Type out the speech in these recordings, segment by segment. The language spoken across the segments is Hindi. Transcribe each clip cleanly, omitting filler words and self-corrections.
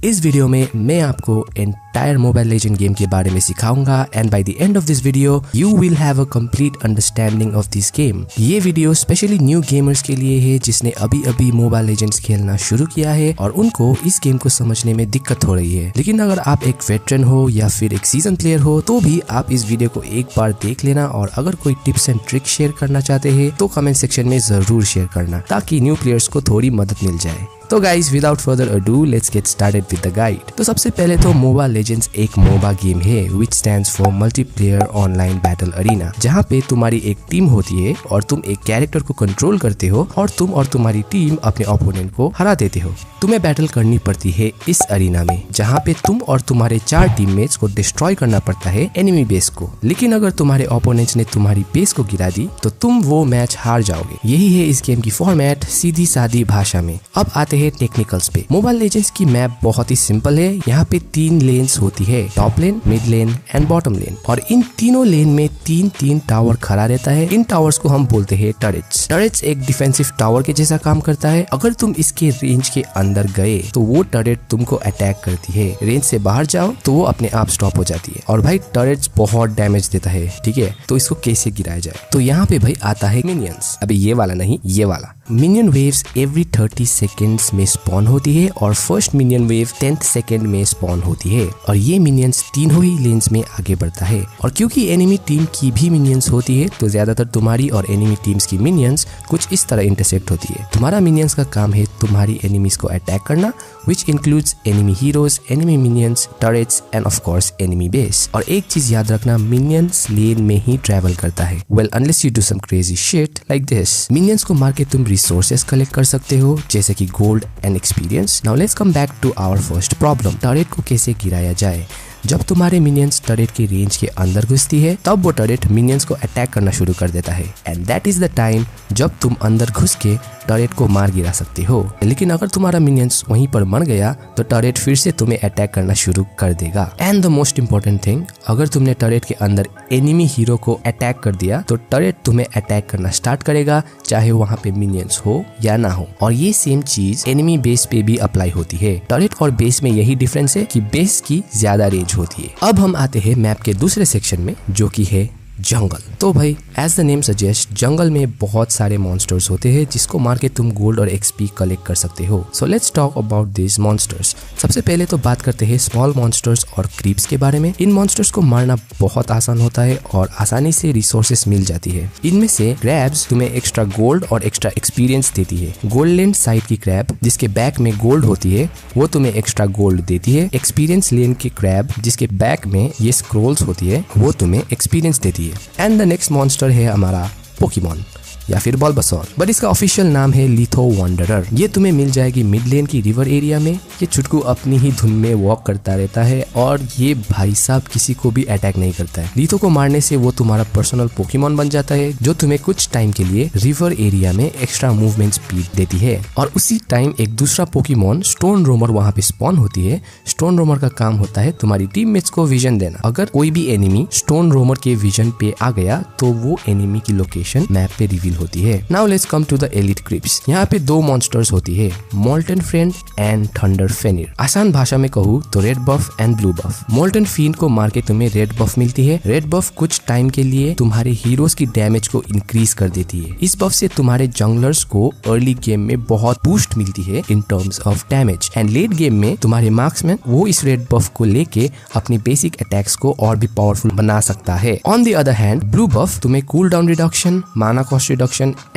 इस वीडियो में मैं आपको एंटायर मोबाइल लेजेंड गेम के बारे में सिखाऊंगा and by the end of this video you will have a complete understanding of this game. ये वीडियो स्पेशली न्यू गेमर्स के लिए है जिसने अभी अभी मोबाइल लेजेंड्स खेलना शुरू किया है और उनको इस गेम को समझने में दिक्कत हो रही है। लेकिन अगर आप एक वेटरन हो या फिर एक सीजन प्लेयर हो तो भी आप इस वीडियो को एक बार देख लेना और अगर कोई टिप्स एंड ट्रिक शेयर करना चाहते हैं तो कमेंट सेक्शन में जरूर शेयर करना ताकि न्यू प्लेयर्स को थोड़ी मदद मिल जाए। तो guys without further ado let's get started with the guide. तो सबसे पहले तो मोबाइल लेजेंड्स एक मोबा गेम है which stands for multiplayer online battle arena, जहाँ पे तुम्हारी एक टीम होती है और तुम एक कैरेक्टर को कंट्रोल करते हो और तुम और तुम्हारी टीम अपने ओपोनेंट को हरा देते हो। तुम्हें बैटल करनी पड़ती है इस अरीना में जहाँ पे तुम और तुम्हारे 4 टीममेट्स को डिस्ट्रॉय करना पड़ता है एनिमी बेस को। लेकिन अगर तुम्हारे ओपोनेंट्स ने तुम्हारी बेस को गिरा दी तो तुम वो मैच हार जाओगे। यही है इस गेम की फॉर्मेट सीधी सादी भाषा में। अब आते हैं टेक्निकल्स पे। मोबाइल लेजेंड्स की मैप बहुत ही सिंपल है। यहाँ पे 3 लेन्स होती है, top lane, mid lane and bottom lane, और इन तीनों लेन में 3 टावर खड़ा रहता है। इन टावर्स को हम बोलते हैं टर्रेट्स। टर्रेट्स एक डिफेंसिव टावर के जैसा काम करता है। अगर तुम इसके रेंज के अंदर गए तो वो टर्रेट तुमको अटैक करती है। रेंज से बाहर जाओ तो वो अपने आप स्टॉप हो जाती है। और भाई टर्रेट्स बहुत डैमेज देता है, ठीक है, तो इसको कैसे गिराया जाए। तो यहाँ पे भाई आता है मिनियंस। अभी ये वाला नहीं, ये वाला। मिनियन वेव्स एवरी 30 सेकेंड्स में स्पॉन होती है और first minion wave 10th second में स्पॉन होती है और ये मिनियंस तीनों ही लेन्स में आगे बढ़ता है। और क्योंकि एनिमी टीम की भी मिनियंस होती है तो ज्यादातर तुम्हारी और एनिमी टीम्स की मिनियंस कुछ इस तरह इंटरसेक्ट होती है। तुम्हारा मिनियंस का काम है तुम्हारी एनिमीज को अटैक करना, which includes enemy heroes, enemy minions, turrets and of course enemy base। और एक चीज याद रखना, minions लेन में ही ट्रैवल करता है। Well, unless you do some crazy shit like this। minions को मार के तुम resources कलेक्ट कर सकते हो जैसे कि gold and experience। Now let's come back to our first problem। Turret को कैसे गिराया जाए। जब तुम्हारे मिनियंस टर्रेट की रेंज के अंदर घुसती है तब वो टर्रेट मिनियंस को अटैक करना शुरू कर देता है and that is the time जब तुम अंदर घुस के टर्रेट को मार गिरा सकते हो। लेकिन अगर तुम्हारा मिनियंस वहीं पर मर गया तो टर्रेट फिर से तुम्हें अटैक करना शुरू कर देगा। And the most important thing, अगर तुमने टर्रेट के अंदर एनिमी हीरो को अटैक कर दिया तो टर्रेट तुम्हें अटैक करना स्टार्ट करेगा चाहे वहाँ पे मिनियंस हो या ना हो। और ये सेम चीज एनिमी बेस पे भी अप्लाई होती है। टर्रेट और बेस में यही डिफरेंस है कि बेस की ज्यादा रेंज होती है। अब हम आते हैं मैप के दूसरे सेक्शन में जो कि है जंगल। तो भाई एज द नेम सजेस्ट जंगल में बहुत सारे मॉन्स्टर्स होते हैं जिसको मार के तुम गोल्ड और एक्सपी कलेक्ट कर सकते हो। So let's talk about this monsters. सबसे पहले तो बात करते हैं स्मॉल मॉन्स्टर्स और क्रीप्स के बारे में। इन मॉन्स्टर्स को मारना बहुत आसान होता है और आसानी से रिसोर्सेस मिल जाती है। इनमें से क्रैब्स तुम्हें एक्स्ट्रा गोल्ड और एक्स्ट्रा एक्सपीरियंस देती है। गोल्डन साइड की क्रैब जिसके बैक में गोल्ड होती है वो तुम्हें एक्स्ट्रा गोल्ड देती है। एक्सपीरियंस लेन की क्रैब जिसके बैक में ये स्क्रोल्स होती है वो तुम्हें एक्सपीरियंस देती है। एंड द नेक्स्ट मॉन्स्टर है हमारा पोकेमॉन या फिर बल्बासौर, बट इसका ऑफिशियल नाम है लिथो वंडरर। ये तुम्हें मिल जाएगी मिड लेन की रिवर एरिया में। ये चुटकू अपनी ही धुन में वॉक करता रहता है और ये भाई साहब किसी को भी अटैक नहीं करता है। लिथो को मारने से वो तुम्हारा पर्सनल पोकेमॉन बन जाता है जो तुम्हें कुछ टाइम के लिए रिवर एरिया में एक्स्ट्रा मूवमेंट स्पीड देती है। और उसी टाइम एक दूसरा पोकेमॉन स्टोन रोमर वहाँ पे स्पॉन होती है। स्टोन रोमर का काम होता है तुम्हारी टीममेट्स को विजन देना। अगर कोई भी एनिमी स्टोन रोमर के विजन पे आ गया तो वो एनिमी की लोकेशन मैप पे रिवील होती है। Now let's come to the elite creeps. यहाँ पे 2 मॉन्स्टर्स होती है, Molten Friend and Thunder Fenrir. आसान भाषा में कहूँ तो red buff and blue buff. Molten फिend को मार के तुम्हें रेड बफ मिलती है। रेड बफ कुछ टाइम के लिए तुम्हारे हीरोज की डैमेज को इंक्रीज कर देती है। इस बफ से तुम्हारे जंगलर्स को अर्ली गेम में बहुत बूस्ट मिलती है in terms of damage and let game में तुम्हारे मार्क्समैन वो इस रेड बफ को लेके अपनी बेसिक अटैक्स को और भी पावरफुल बना सकता है। On the other hand blue buff तुम्हें cool down reduction, mana cost reduction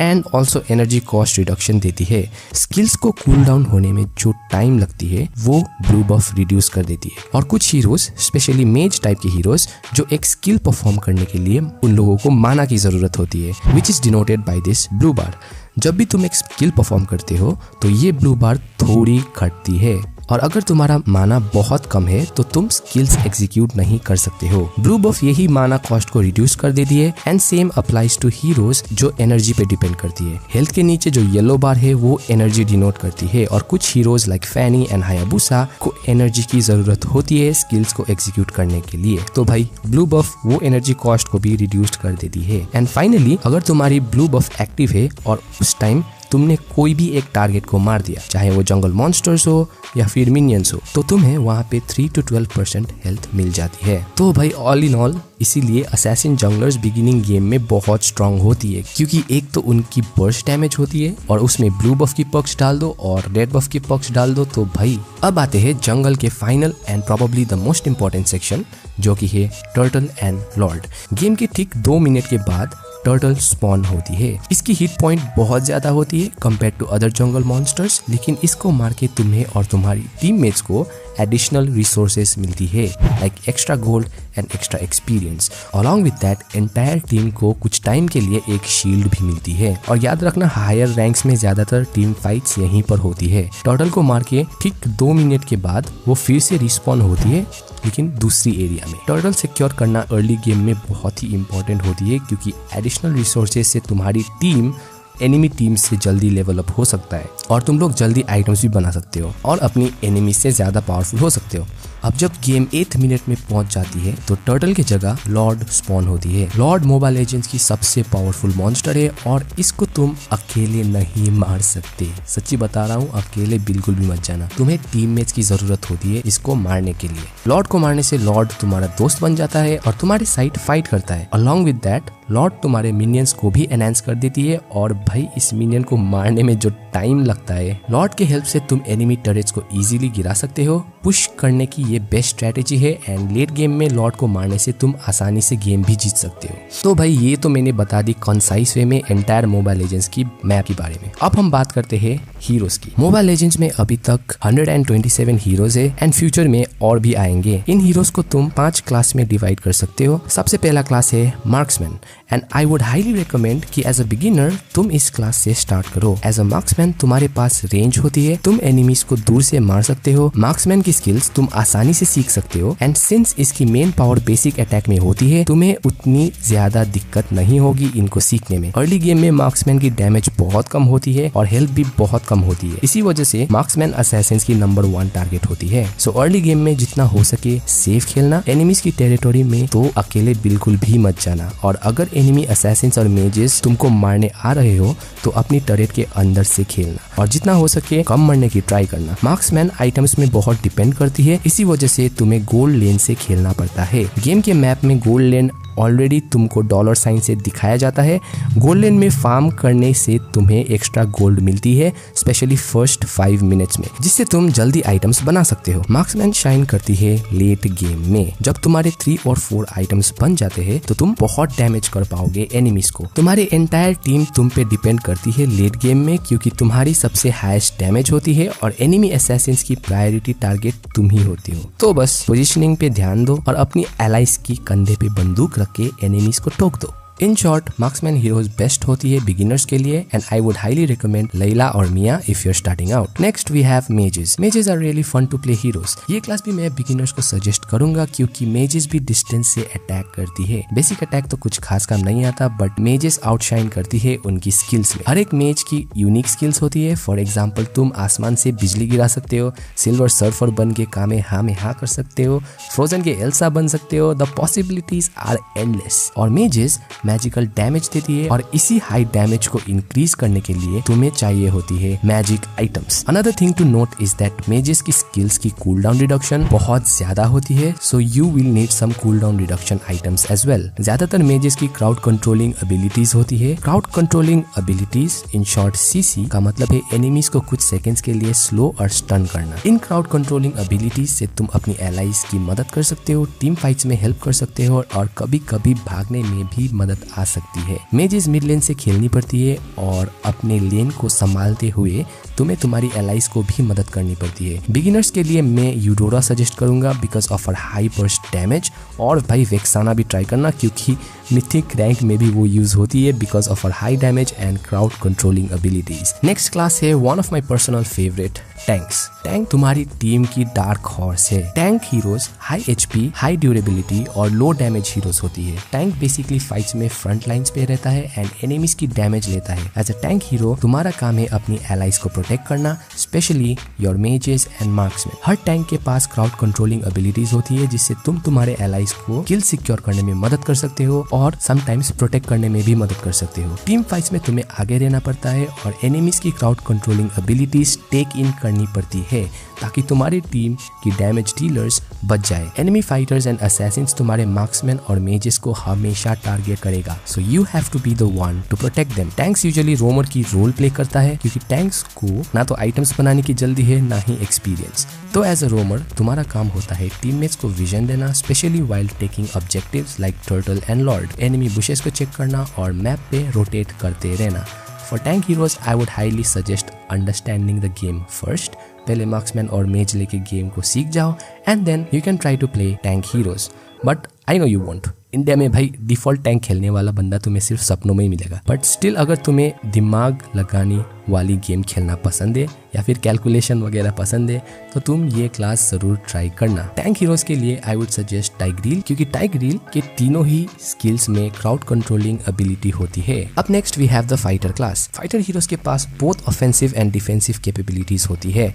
and also energy cost reduction देती है। स्किल्स को कूल डाउन होने में जो टाइम लगती है वो ब्लू बफ रिड्यूस कर देती है। और कुछ हीरोज स्पेशली मेज टाइप के हीरोज जो एक स्किल परफॉर्म करने के लिए उन लोगों को माना की जरूरत होती है which is denoted by this blue bar. जब भी तुम एक स्किल परफॉर्म करते हो तो ये ब्लू बार थोड़ी घटती है और अगर तुम्हारा माना बहुत कम है तो तुम स्किल्स एग्जीक्यूट नहीं कर सकते हो। ब्लू बफ यही माना कॉस्ट को रिड्यूस कर देती है and same applies to heroes जो एनर्जी पे डिपेंड करती है। हेल्थ के नीचे जो येलो बार है वो एनर्जी डिनोट करती है और कुछ heroes like Fanny and Hayabusa को एनर्जी की जरूरत होती है स्किल्स को एग्जीक्यूट करने के लिए। तो भाई ब्लू बफ वो एनर्जी कॉस्ट को भी रिड्यूस कर देती है। एंड फाइनली अगर तुम्हारी ब्लू बफ एक्टिव है और उस टाइम तुमने कोई भी एक टारगेट को मार दिया, चाहे वो जंगल मॉन्स्टर्स हो या फिर मिनियंस हो, तो तुम्हें वहाँ पे 3 to 12% हेल्थ मिल जाती है। तो भाई ऑल इन ऑल इसीलिए असैसिन जंगलर्स बिगिनिंग गेम में बहुत स्ट्रांग होती है, क्योंकि एक तो उनकी बर्स्ट डैमेज होती है और उसमें ब्लू बफ की पर्क्स डाल दो और रेड बफ की पर्क्स डाल दो। तो भाई अब आते हैं जंगल के final and probably the most important section, जो कि है टर्टल एंड लॉर्ड। गेम के ठीक 2 मिनट के बाद टर्टल स्पॉन होती है। इसकी हिट पॉइंट बहुत ज्यादा होती है compare to other jungle monsters, लेकिन इसको मार के तुम्हें और तुम्हारी टीममेट्स को एडिशनल रिसोर्सेस मिलती है, like extra gold and extra experience. Along with that entire team को कुछ टाइम के लिए एक शील्ड भी मिलती है। और याद रखना, हायर रैंक्स में ज्यादातर टीम फाइट्स यहीं पर होती है। टर्टल को मार के ठीक 2 मिनट के बाद वो फिर से रिस्पॉन होती है, लेकिन दूसरी एरिया में। टर्टल सिक्योर करना अर्ली गेम में बहुत ही इंपॉर्टेंट होती है, क्योंकि एडिशनल रिसोर्सेज से तुम्हारी टीम एनिमी टीम से जल्दी लेवल अप हो सकता है और तुम लोग जल्दी आइटम्स भी बना सकते हो और अपनी एनिमी से ज्यादा पावरफुल हो सकते हो। अब जब गेम 8th मिनट में पहुंच जाती है तो टर्टल की जगह लॉर्ड स्पॉन होती है। लॉर्ड मोबाइल लेजेंड्स की सबसे पावरफुल मॉन्स्टर है और इसको तुम अकेले नहीं मार सकते। सच्ची बता रहा हूँ, अकेले बिल्कुल भी मत जाना, तुम्हें टीममेट्स की जरूरत होती है इसको मारने के लिए। लॉर्ड को मारने से लॉर्ड तुम्हारा दोस्त बन जाता है और तुम्हारे साइड फाइट करता है। अलॉन्ग विद दैट लॉर्ड तुम्हारे मिनियंस को भी एनहांस कर देती है और भाई इस मिनियन को मारने में जो टाइम लगता है, लॉर्ड के हेल्प से तुम एनिमी टर्रेट्स को इजीली गिरा सकते हो। पुश करने की ये बेस्ट स्ट्रेटेजी है एंड लेट गेम में लॉर्ड को मारने से तुम आसानी से गेम भी जीत सकते हो। तो भाई ये तो मैंने बता दी कॉन्साइज वे में एंटायर मोबाइल लेजेंड्स की मैप के बारे में। अब हम बात करते हैं हीरोज की। मोबाइल लेजेंड्स में अभी तक 127 हीरोज है एंड फ्यूचर में और भी आएंगे। इन हीरोज को तुम 5 क्लास में डिवाइड कर सकते हो। सबसे पहला क्लास है marksman and I would highly recommend कि एज अ बिगिनर तुम इस क्लास से स्टार्ट करो। एज अ मार्क्समैन तुम्हारे पास रेंज होती है, तुम एनिमीज को दूर से मार सकते हो। मार्क्समैन की स्किल्स तुम आसानी से सीख सकते हो एंड सिंस इसकी मेन पावर बेसिक अटैक में होती है, तुम्हें उतनी ज्यादा दिक्कत नहीं होगी इनको सीखने में। अर्ली गेम में मार्क्समैन की डैमेज बहुत कम होती है और हेल्थ भी बहुत कम होती है, इसी वजह से मार्क्समैन असैसिन्स की नंबर 1 टारगेट होती है। सो अर्ली गेम में जितना हो सके सेफ खेलना। एनिमीज की टेरिटोरी में तो अकेले बिल्कुल भी मत जाना और अगर एनिमी असैसिन्स और मेजेस तुमको मारने आ रहे हो तो अपनी टरेट के अंदर से खेलना और जितना हो सके कम मरने की ट्राई करना। मार्क्समैन आइटम्स में बहुत डिपेंड करती है, इसी वजह से तुम्हें गोल्ड लेन से खेलना पड़ता है। गेम के मैप में गोल्ड लेन ऑलरेडी तुमको डॉलर साइन से दिखाया जाता है। गोल्ड लेन में फार्म करने से तुम्हें एक्स्ट्रा गोल्ड मिलती है, स्पेशली फर्स्ट 5 मिनट्स में, जिससे तुम जल्दी आइटम्स बना सकते हो। मार्क्समैन शाइन करती है लेट गेम में। जब तुम्हारे 3 और 4 आइटम्स बन जाते हैं तो तुम बहुत डैमेज कर पाओगे एनिमीज को। तुम्हारी एंटायर टीम तुम पे डिपेंड करती है लेट गेम में, क्योंकि तुम्हारी सबसे हाईएस्ट डैमेज होती है और एनिमी असैसिन्स की प्रायोरिटी टारगेट तुम ही होती हो। तो बस पोजीशनिंग पे ध्यान दो और अपनी एलाइज की कंधे पे बंदूक रख के एनिमीज को ठोक दो। In short marksman heroes best होती है बिगिनर्स के लिए and I would highly recommend Layla और Miya if you are starting out. Next we have mages. Mages are really fun to play heroes. ये क्लास भी मैं बिगिनर्स को सजेस्ट करूंगा क्योंकि मेजेस भी डिस्टेंस से अटैक करती है। बेसिक अटैक तो कुछ खास काम नहीं आता, बट मेजेस आउटशाइन करती है उनकी स्किल्स में। हर एक मेज की यूनिक स्किल्स होती है। फॉर एग्जाम्पल तुम आसमान से बिजली गिरा सकते हो, सिल्वर सर्फर बन के कामेहा में हाँ कर सकते हो, फ्रोजन के एल्सा बन सकते हो। The possibilities are endless. और मेजेस मैजिकल डैमेज देती है और इसी हाई डैमेज को इंक्रीज करने के लिए तुम्हें चाहिए होती है magic items. Another thing to note is that mages की स्किल्स की कूल डाउन रिडक्शन बहुत ज्यादा होती है, so you will need some cool down reduction items as well. ज्यादातर मेजेस की क्राउड कंट्रोलिंग एबिलिटीज होती है। Crowd controlling abilities in short CC का मतलब है एनिमीज को कुछ सेकेंड्स के लिए स्लो और स्टन करना। इन क्राउड कंट्रोलिंग एबिलिटीज से तुम अपनी एलाइज की मदद कर सकते हो, टीम फाइट्स में हेल्प कर सकते हो और कभी कभी भागने में भी मदद आ सकती है। मेजेस मिड लेन से खेलनी पड़ती है और अपने लेन को संभालते हुए तुम्हें तुम्हारी एलाइज को भी मदद करनी पड़ती है। बिगिनर्स के लिए मैं यूडोरा सजेस्ट करूंगा because of her high burst damage, और भाई वेक्साना भी ट्राई करना क्योंकि मिथिक रैंक में भी वो यूज होती है because of her high damage and crowd controlling abilities. Next class है one of my personal favourite, tanks. Tank तुम्हारी टीम की डार्क हॉर्स है। Tank heroes high HP, high durability और लो डैमेज हीरोज होती है। टैंक बेसिकली फाइट्स में फ्रंट लाइंस पे रहता है एंड एनिमीज की डैमेज लेता है। एज अ टैंक हीरो तुम्हारा काम है अपनी एलाइज को प्रोटेक्ट करना, specially your mazes and marksman. Her tank के पास क्राउड कंट्रोलिंग एबिलिटीज होती है जिससे तुम तुम्हारे एलाइज को किल सिक्योर करने में मदद कर सकते हो और समटाइम्स प्रोटेक्ट करने में भी मदद कर सकते हो। टीम फाइट्स में तुम्हें आगे रहना पड़ता है और एनिमीज की क्राउड कंट्रोलिंग एबिलिटीज टेक इन करनी पड़ती है ताकि तुम्हारी टीम की डैमेज डीलर्स बच जाए। एनिमी फाइटर्स एंड असैसिन्स तुम्हारे मार्क्समैन और मेजेस को हमेशा टारगेट करेगा, so you have to be the one to protect them. Tanks usually roamer की रोल प्ले करता है क्योंकि टैंक्स को ना तो आइटम्स बनाने की जल्दी है ना ही एक्सपीरियंस। तो एज अ रोमर तुम्हारा काम होता है टीममेट्स को विजन देना, specially while taking objectives like turtle and lord, enemy bushes को चेक करना और मैप पे रोटेट करते रहना। For tank heroes I would highly suggest understanding the game first. पहले मार्क्समैन और मेज लेके गेम को सीख जाओ and then you can try to play tank heroes. But I know you want. India में भाई डिफॉल्ट टैंक खेलने वाला बंदा तुम्हें सिर्फ सपनों में ही मिलेगा। बट स्टिल अगर तुम्हें दिमाग लगाने वाली गेम खेलना पसंद है या फिर कैलकुलेशन वगैरह पसंद है तो तुम ये क्लास जरूर ट्राई करना। टैंक हीरोज के लिए आई वुड सजेस्ट टाइग्रील क्योंकि टाइग्रील के तीनों ही स्किल्स में क्राउड कंट्रोलिंग एबिलिटी होती है। अब next we have the fighter class. Fighter heroes के पास both offensive and defensive capabilities होती है।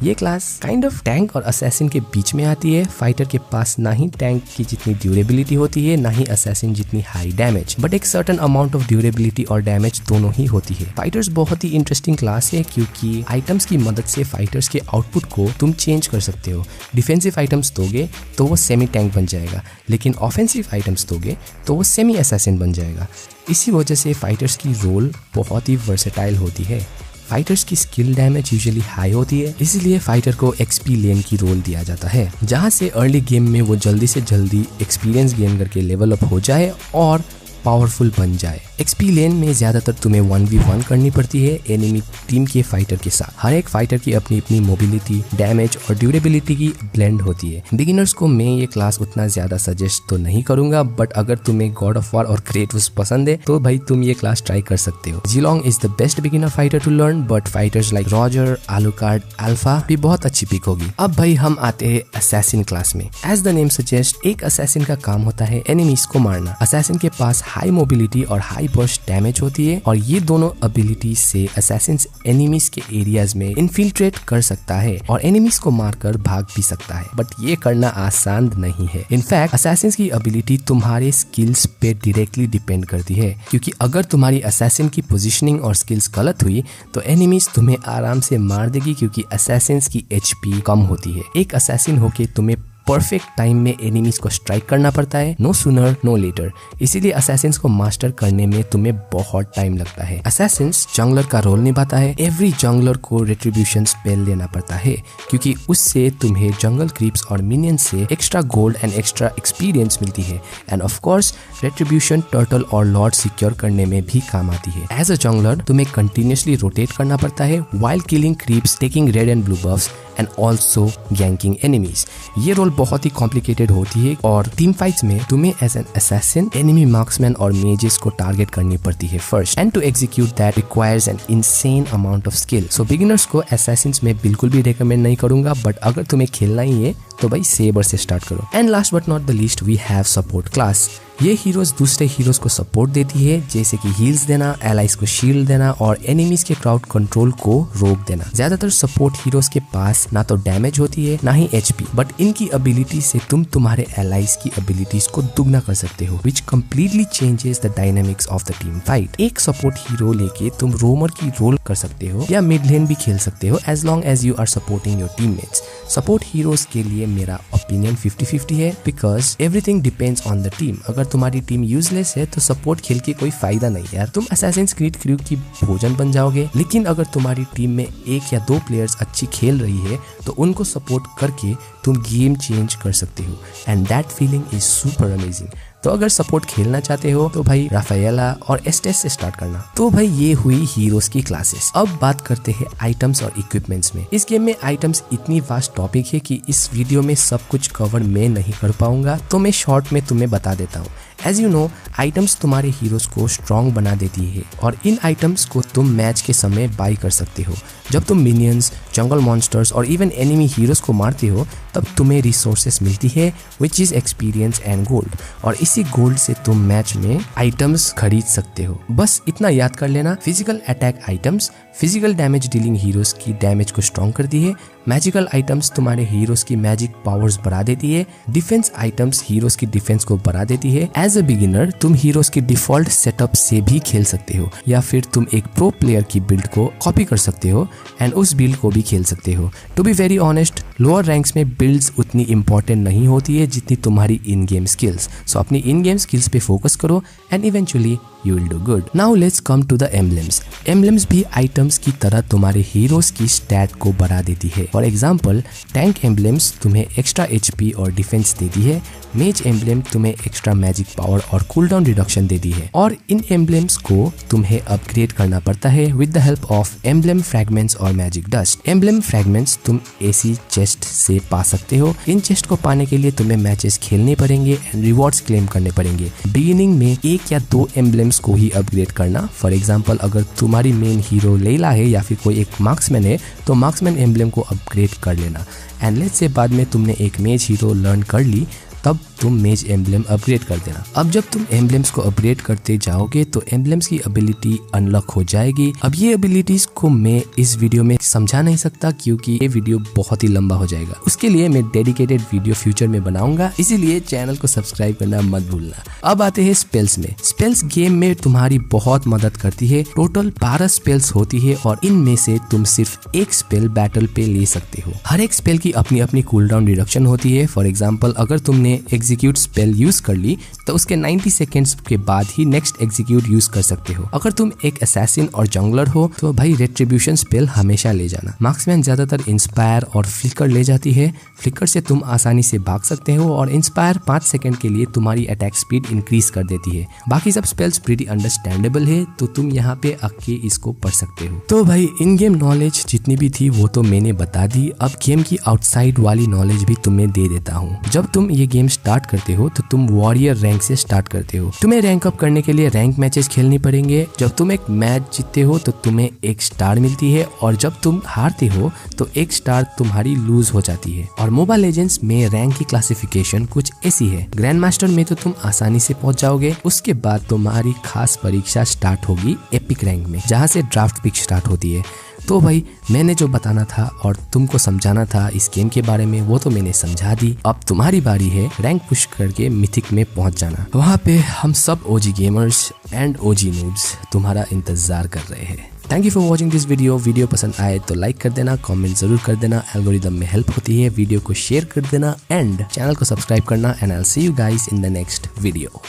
ये क्लास काइंड ऑफ टैंक और असैसिन के बीच में आती है। फाइटर के पास ना ही टैंक की जितनी ड्यूरेबिलिटी होती है ना ही असैसिन जितनी हाई डैमेज, बट एक सर्टेन अमाउंट ऑफ ड्यूरेबिलिटी और डैमेज दोनों ही होती है। फाइटर्स बहुत ही इंटरेस्टिंग क्लास है क्योंकि आइटम्स की मदद से फाइटर्स के आउटपुट को तुम चेंज कर सकते हो। डिफेंसिव आइटम्स दोगे तो वो सेमी टैंक बन जाएगा, लेकिन ऑफेंसिव आइटम्स दोगे तो वो सेमी असैसिन बन जाएगा। इसी वजह से फाइटर्स की रोल बहुत ही वर्सेटाइल होती है। फाइटर्स की स्किल डैमेज यूजुअली हाई होती है, इसलिए फाइटर को एक्सपी लेन की रोल दिया जाता है जहां से अर्ली गेम में वो जल्दी से जल्दी एक्सपीरियंस गेन करके लेवल अप हो जाए और पावरफुल बन जाए। एक्सपी लेन में ज्यादातर तुम्हें 1v1 करनी पड़ती है एनिमी टीम के फाइटर के साथ। हर एक फाइटर की अपनी अपनी मोबिलिटी, डैमेज और ड्यूरेबिलिटी की ब्लेंड होती है। बिगिनर्स को मैं ये क्लास उतना ज्यादा सजेस्ट तो नहीं करूंगा, बट अगर तुम्हें गॉड ऑफ वॉर और क्रेटोस पसंद है तो भाई तुम ये क्लास ट्राई कर सकते हो। Zilong is the best beginner fighter to learn, but fighters like Roger, Alucard, Alpha भी बहुत अच्छी पिक होगी। अब भाई हम आते हैं असैसिन क्लास में। एज द नेम सजेस्ट, एक असैसिन का काम होता है एनिमीज को मारना। असैसिन के पास हाई मोबिलिटी और हाई बर्स्ट डैमेज होती है और ये दोनों एबिलिटीज से असैसिन्स एनिमीज के एरियाज में इन्फिल्ट्रेट कर सकता है और एनिमीज को मारकर भाग भी सकता है, बट ये करना आसान नहीं है। इनफैक्ट असैसिन्स की एबिलिटी तुम्हारे स्किल्स पे डायरेक्टली डिपेंड करती है क्योंकि अगर तुम्हारी असैसिन की पोजीशनिंग और स्किल्स गलत हुई तो एनिमीज तुम्हें आराम से मार देगी क्योंकि असैसिन्स की एचपी कम होती है। एक असैसिन होके तुम्हें परफेक्ट टाइम में एनिमीज को स्ट्राइक करना पड़ता है, नो सूनर नो लेटर। इसीलिए असैसिन्स को मास्टर करने में तुम्हें बहुत टाइम लगता है। असैसिन्स जंगलर का रोल निभाता है। एवरी जंगलर को रेट्रिब्यूशन स्पेल लेना पड़ता है क्योंकि उससे तुम्हें जंगल क्रीप्स और मिनियंस से extra gold and extra experience मिलती है। And of course retribution turtle और लॉर्ड सिक्योर करने में भी काम आती है। एज अ जंगलर तुम्हें कंटिन्यूसली रोटेट करना पड़ता है while killing creeps, taking red and blue buffs and also ganking enemies. ये रोल बहुत ही कॉम्प्लिकेटेड होती है और टीम फाइट्स में तुम्हें as an assassin enemy marksman और मेजेस को टारगेट करनी पड़ती है first, and to execute that requires an insane amount of skill. So beginners को असैसिन्स में बिल्कुल भी रेकमेंड नहीं करूंगा, बट अगर तुम्हें खेलना ही है तो भाई सेबर से स्टार्ट करो। And last but not the least we have support class. ये हीरोज दूसरे हीरोज को सपोर्ट देती है, जैसे कि हील्स देना, एलाइज को शील्ड देना और एनिमीज के क्राउड कंट्रोल को रोक देना। ज्यादातर सपोर्ट हीरोज के पास ना तो डैमेज होती है ना ही एचपी, बट इनकी एबिलिटी से तुम तुम्हारे एलाइज की एबिलिटीज को दुगना कर सकते हो, विच completely changes the dynamics of the team fight. एक सपोर्ट हीरो लेके तुम रोमर की रोल कर सकते हो या मिड लेन भी खेल सकते हो as long as you are supporting your teammates. Support heroes के लिए मेरा ओपिनियन 50-50 है because everything depends on the team. अगर तुम्हारी टीम यूजलेस है तो सपोर्ट खेल के कोई फायदा नहीं यार, तुम असैसिन्स क्रीड क्रू की भोजन बन जाओगे। लेकिन अगर तुम्हारी टीम में 1 या 2 प्लेयर्स अच्छी खेल रही है तो उनको सपोर्ट करके तुम गेम चेंज कर सकते हो and that feeling is super amazing. तो अगर सपोर्ट खेलना चाहते हो तो भाई राफाएला और एस्टेस से स्टार्ट करना। तो भाई ये हुई हीरोज की क्लासेस। अब बात करते हैं आइटम्स और इक्विपमेंट्स में। इस गेम में आइटम्स इतनी वास्ट टॉपिक है कि इस वीडियो में सब कुछ कवर मैं नहीं कर पाऊंगा, तो मैं शॉर्ट में तुम्हें बता देता हूँ। एज यू नो, आइटम्स तुम्हारे हीरोज को स्ट्रॉन्ग बना देती है और इन आइटम्स को तुम मैच के समय बाई कर सकते हो। जब तुम मिनियंस, जंगल मॉन्स्टर्स और इवन एनिमी हीरोज को मारते हो तब तुम्हें रिसोर्सेस मिलती है which is experience and gold, और इसी गोल्ड से तुम मैच में आइटम्स खरीद सकते हो। बस इतना याद कर लेना, physical attack items physical damage dealing heroes की डैमेज को स्ट्रॉन्ग करती है, मैजिकल आइटम्स तुम्हारे हीरोज की मैजिक पावर्स बढ़ा देती है, डिफेंस आइटम्स हीरोज की डिफेंस को बढ़ा देती है। एज अ बिगिनर तुम हीरोज की डिफॉल्ट सेटअप से भी खेल सकते हो, या फिर तुम एक प्रो प्लेयर की बिल्ड को कॉपी कर सकते हो एंड उस बिल्ड को भी खेल सकते हो। To be very honest, lower ranks में बिल्ड्स उतनी इंपॉर्टेंट नहीं होती है जितनी तुम्हारी इन गेम स्किल्स। सो अपनी इन गेम स्किल्स पे फोकस करो and eventually you will do good. Now let's come to the emblems. Emblems भी items की तरह तुम्हारे हीरोज की स्टैट को बढ़ा देती है। फॉर एग्जाम्पल, टैंक एम्बलेम्स तुम्हें एक्स्ट्रा HP और डिफेंस देती है, मेज एम्बलेम तुम्हें एक्स्ट्रा मैजिक पावर और कूलडाउन रिडक्शन देती है, और इन एम्बलेम्स को तुम्हें अपग्रेड करना पड़ता है with the help of emblem fragments और मैजिक डस्ट। एम्बलेम फ्रैगमेंट्स तुम ऐसी चेस्ट से पा सकते हो। इन चेस्ट को पाने के लिए तुम्हें मैचेस खेलने पड़ेंगे एंड रिवॉर्ड्स क्लेम करने पड़ेंगे। बिगिनिंग में 1 या 2 एम्बलेम्स को ही अपग्रेड करना। फॉर एग्जाम्पल, अगर तुम्हारी मेन हीरो लेला है या फिर कोई एक मार्क्समैन है तो मार्क्समैन एम्बलेम को अपग्रेड कर लेना। एंड लेट्स से बाद में तुमने एक मेज हीरो लर्न कर ली, तब तुम मेज एम्बलेम अपग्रेड कर देना। अब जब तुम एम्बलेम्स को अपग्रेड करते जाओगे तो एम्बलेम्स की एबिलिटी अनलॉक हो जाएगी। अब ये एबिलिटीज को मैं इस वीडियो में समझा नहीं सकता क्योंकि ये वीडियो बहुत ही लंबा हो जाएगा। उसके लिए मैं डेडिकेटेड वीडियो फ्यूचर में बनाऊंगा, इसीलिए चैनल को सब्सक्राइब करना मत भूलना। अब आते हैं स्पेल्स में। स्पेल्स गेम में तुम्हारी बहुत मदद करती है। टोटल 12 स्पेल्स होती है और इनमें से तुम सिर्फ एक स्पेल बैटल पे ले सकते हो। हर एक स्पेल की अपनी अपनी कूलडाउन रिडक्शन होती है। फॉर एग्जाम्पल, अगर तुमने एग्जीक्यूट स्पेल यूज कर ली तो उसके 90 सेकेंड्स के बाद ही नेक्स्ट एग्जीक्यूट यूज कर सकते हो। अगर तुम एक असैसिन और जंगलर हो तो भाई रेट्रिब्यूशन स्पेल हमेशा ले जाना। मार्क्समैन ज्यादातर इंस्पायर और फ्लिकर ले जाती है। फ्लिकर से तुम आसानी से भाग सकते हो और इंस्पायर 5 सेकंड के लिए तुम्हारी अटैक स्पीड इंक्रीज कर देती है। बाकी सब स्पेल्स प्रीटी अंडरस्टैंडेबल है, तो तुम यहाँ पे आके इसको पढ़ सकते हो। तो भाई इन गेम नॉलेज जितनी भी थी वो तो मैंने बता दी। अब गेम की आउटसाइड वाली नॉलेज भी तुम्हें दे देता हूँ। जब तुम ये गेम स्टार्ट करते हो तो तुम वॉरियर रैंक से स्टार्ट करते हो। तुम्हें रैंक अप करने के लिए रैंक मैचेस खेलनी पड़ेंगे। जब तुम एक मैच जीतते हो तो तुम्हें 1 स्टार मिलती है, और जब तुम हारते हो तो 1 स्टार तुम्हारी लूज हो जाती है। और मोबाइल लेजेंड्स में रैंक की क्लासिफिकेशन कुछ ऐसी है। ग्रैंड मास्टर में तो तुम आसानी से पहुंच जाओगे। उसके बाद तुम्हारी खास परीक्षा स्टार्ट होगी एपिक रैंक में, जहाँ से ड्राफ्ट पिक स्टार्ट होती है। तो भाई मैंने जो बताना था और तुमको समझाना था इस गेम के बारे में वो तो मैंने समझा दी। अब तुम्हारी बारी है रैंक पुश करके मिथिक में पहुंच जाना। वहाँ पे हम सब OG gamers and OG noobs तुम्हारा इंतजार कर रहे हैं। Thank you for watching this video. Video पसंद आए तो लाइक कर देना, कमेंट जरूर कर देना, एल्गोरिदम में हेल्प होती है। वीडियो को शेयर कर देना एंड चैनल को सब्सक्राइब करना। And I will see you guys in the next video.